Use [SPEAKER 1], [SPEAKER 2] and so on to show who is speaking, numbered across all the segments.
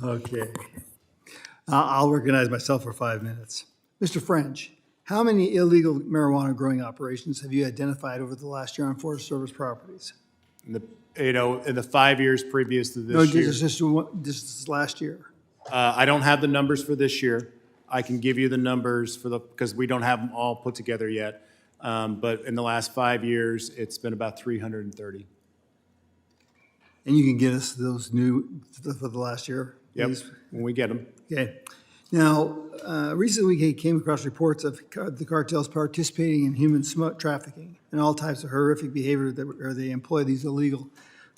[SPEAKER 1] Okay. I'll recognize myself for 5 minutes. Mr. French, how many illegal marijuana growing operations have you identified over the last year on Forest Service properties?
[SPEAKER 2] In the 5 years previous to
[SPEAKER 1] No,
[SPEAKER 2] this year.
[SPEAKER 1] just last year.
[SPEAKER 2] I don't have the numbers for this year. I can give you the numbers because we don't have them all put together yet. But in the last 5 years, it's been about 330.
[SPEAKER 1] And you can get us those new for the last year?
[SPEAKER 2] Yep,
[SPEAKER 1] please?
[SPEAKER 2] when we get them.
[SPEAKER 1] Okay. Now, recently we came across reports of the cartels participating in human trafficking and all types of horrific behavior where they employ these illegal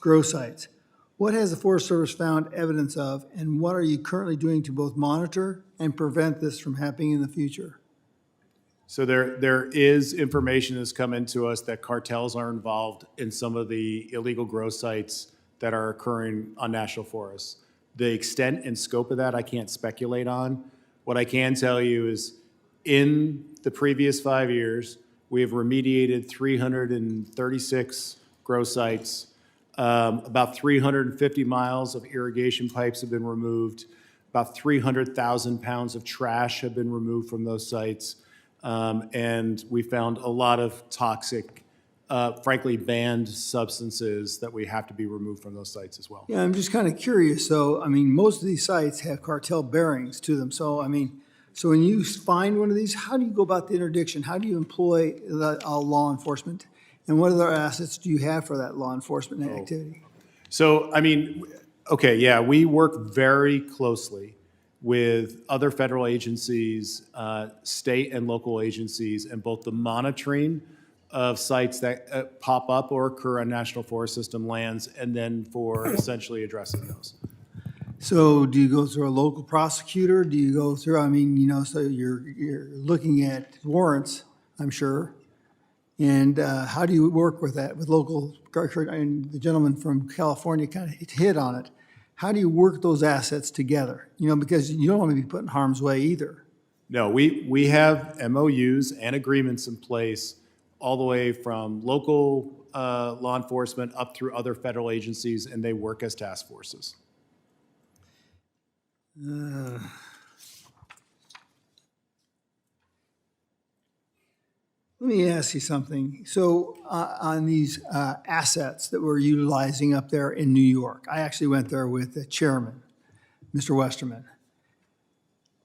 [SPEAKER 1] grow sites. What has the Forest Service found evidence of, and what are you currently doing to both monitor and prevent this from happening in the future?
[SPEAKER 2] So there is information that's come into us that cartels are involved in some of the illegal grow sites that are occurring on national forests. The extent and scope of that I can't speculate on. What I can tell you is in the previous 5 years, we have remediated 336 grow sites. About 350 miles of irrigation pipes have been removed. About 300,000 pounds of trash have been removed from those sites. And we found a lot of toxic, frankly, banned substances that we have to be removed from those sites as well.
[SPEAKER 1] Yeah, I'm just kind of curious. So, I mean, most of these sites have cartel bearings to them. So, I mean, so when you find one of these, how do you go about the interdiction? How do you employ law enforcement? And what other assets do you have for that law enforcement activity?
[SPEAKER 2] So, I mean, okay, yeah, we work very closely with other federal agencies, state and local agencies, and both the monitoring of sites that pop up or occur on National Forest System lands, and then for essentially addressing those.
[SPEAKER 1] So do you go through a local prosecutor? Do you go through, I mean, you know, so you're looking at warrants, I'm sure. And how do you work with that, with local, and the gentleman from California kind of hit on it. How do you work those assets together? You know, because you don't want to be put in harm's way either.
[SPEAKER 2] No, we have MOUs and agreements in place all the way from local law enforcement up through other federal agencies, and they work as task forces.
[SPEAKER 1] Let me ask you something. So on these assets that we're utilizing up there in New York, I actually went there with the chairman, Mr. Westerman.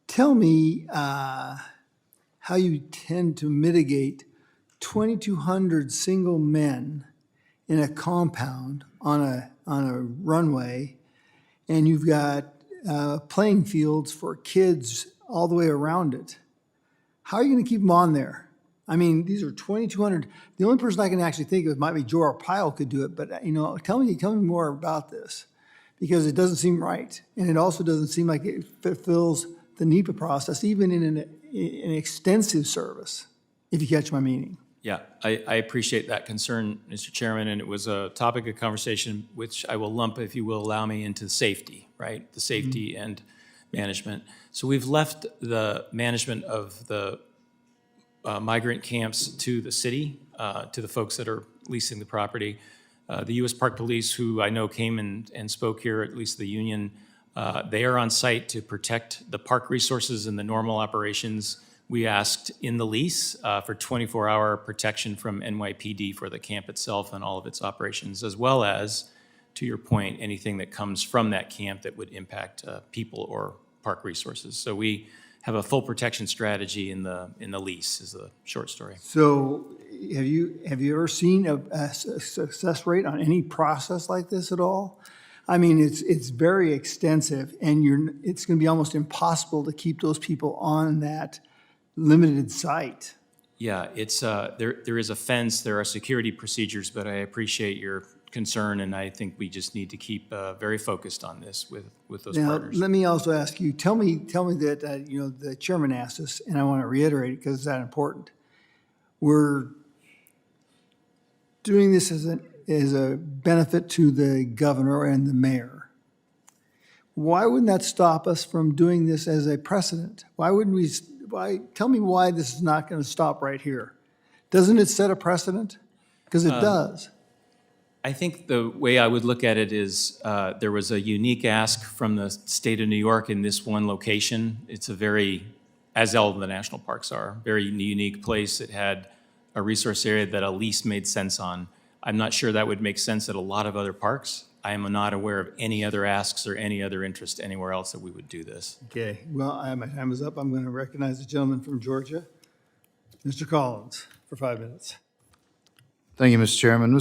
[SPEAKER 1] Tell me how you tend to mitigate 2,200 single men in a compound on a runway, and you've got playing fields for kids all the way around it. How are you going to keep them on there? I mean, these are 2,200. The only person I can actually think of might be Joe Arpaio could do it, but you know, tell me more about this, because it doesn't seem right, and it also doesn't seem like it fulfills the NEPA process, even in an extensive service, if you catch my meaning.
[SPEAKER 3] Yeah, I appreciate that concern, Mr. Chairman, and it was a topic of conversation which I will lump, if you will allow me, into safety, right? The safety and management. So we've left the management of the migrant camps to the city, to the folks that are leasing the property. The U.S. Park Police, who I know came and spoke here, at least the union, they are on site to protect the park resources and the normal operations. We asked in the lease for 24-hour protection from NYPD for the camp itself and all of its operations, as well as, to your point, anything that comes from that camp that would impact people or park resources. So we have a full protection strategy in the lease, is the short story.
[SPEAKER 1] So have you ever seen a success rate on any process like this at all? I mean, it's very extensive, and it's going to be almost impossible to keep those people on that limited site.
[SPEAKER 3] Yeah, it's there is a fence, there are security procedures, but I appreciate your concern, and I think we just need to keep very focused on this with those partners.
[SPEAKER 1] Let me also ask you, tell me that, you know, the chairman asked us, and I want to reiterate it because it's that important. We're doing this as a benefit to the governor and the mayor. Why wouldn't that stop us from doing this as a precedent? Tell me why this is not going to stop right here. Doesn't it set a precedent? Because it does.
[SPEAKER 3] I think the way I would look at it is there was a unique ask from the state of New York in this one location. It's a very, as all of the national parks are, very unique place. It had a resource area that at least made sense on. I'm not sure that would make sense at a lot of other parks. I am not aware of any other asks or any other interest anywhere else that we would do this.
[SPEAKER 1] Okay, well, my time is up. I'm going to recognize the gentleman from Georgia, Mr. Collins, for 5 minutes.
[SPEAKER 4] Thank you, Mr. Chairman.